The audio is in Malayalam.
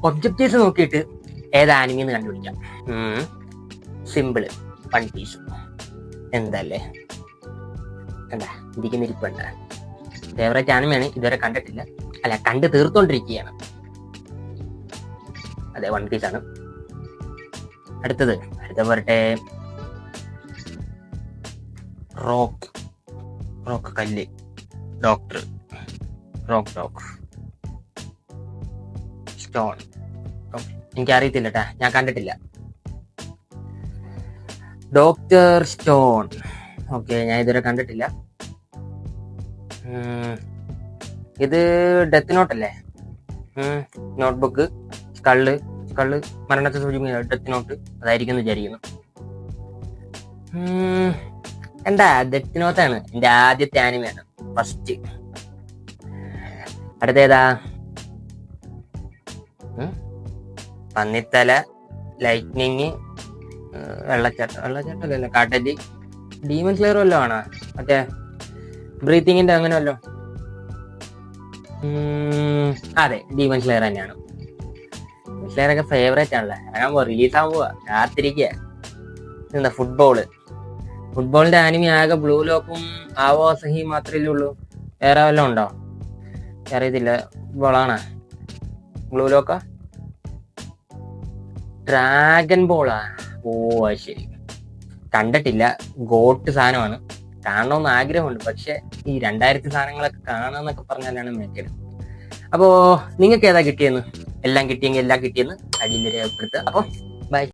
ഒബ്ജക്റ്റീവ്സ് നോക്കിയിട്ട് ഏത് ആനിമീന്ന് കണ്ടുപിടിക്കാം. Simple, one piece. എന്തല്ലേ എന്താ ഇരിക്കുന്നിരിപ്പുണ്ട. ഫേവറേറ്റ് ആനിമയാണ്, ഇതുവരെ കണ്ടിട്ടില്ല, അല്ല കണ്ട് തീർത്തോണ്ടിരിക്കുകയാണ്. അതെ, വൺ പീസ് ആണ്. അടുത്ത പോരട്ടെ, റോക്ക് കല്ല്, റോക്ക് സ്റ്റോൺ. എനിക്കറിയത്തില്ല കേട്ടാ, ഞാൻ കണ്ടിട്ടില്ല. Doctor stone. ഓക്കെ, ഞാൻ ഇതുവരെ കണ്ടിട്ടില്ല. ഇത് ഡെത്ത് നോട്ട് അല്ലേ? നോട്ട്ബുക്ക്, സ്കള്ള് മരണത്തെ സൂചിപ്പിക്കുന്ന ഡെത്ത് നോട്ട്, അതായിരിക്കും എന്ന് വിചാരിക്കുന്നു. എന്താ ഡെത്ത് നോട്ടാണ് എന്റെ ആദ്യത്തെ ആനിമയാണ്, ഫസ്റ്റ്. അടുത്തേതാ? പന്നിത്തല, ലൈറ്റ്നിങ്, വെള്ളച്ചാട്ടം, കാട്ടലി, ഡീമൺ സ്ലെയർ വല്ലോ ആണോ? മറ്റേ ബ്രീത്തിങ്ങിന്റെ അങ്ങനെ വല്ലോ? അതെ, ഡീമൺ സ്ലെയർ തന്നെയാണ്. സ്ലെയർ ഒക്കെ ഫേവറേറ്റ് ആണല്ലേ. ഇറങ്ങാൻ പോവാ, റിലീസ് ആകാൻ പോവാ, കാത്തിരിക്കുക. എന്താ ഫുട്ബോളിന്റെ ആനിമി ആകെ ബ്ലൂ ലോക്കും ആവോ അസഹി മാത്രമേ ഉള്ളൂ. വേറെ വല്ലതും ഉണ്ടോ? അറിയത്തില്ല. ഫുട്ബോളാണ് ബ്ലൂ ലോക്ക. ഡ്രാഗൺ ബോളാ? ഓ ശരി, കണ്ടിട്ടില്ല. ഗോട്ട് സാധനമാണ്, കാണണമെന്ന് ആഗ്രഹമുണ്ട്. പക്ഷെ ഈ 2000 സാധനങ്ങളൊക്കെ കാണാന്നൊക്കെ പറഞ്ഞാലാണ് മേക്കത്. അപ്പോ നിങ്ങൾക്ക് ഏതാ കിട്ടിയെന്ന്? എല്ലാം കിട്ടിയെങ്കിൽ എല്ലാം കിട്ടിയെന്ന് അടിയിൽ രേഖപ്പെടുത്തുക. അപ്പൊ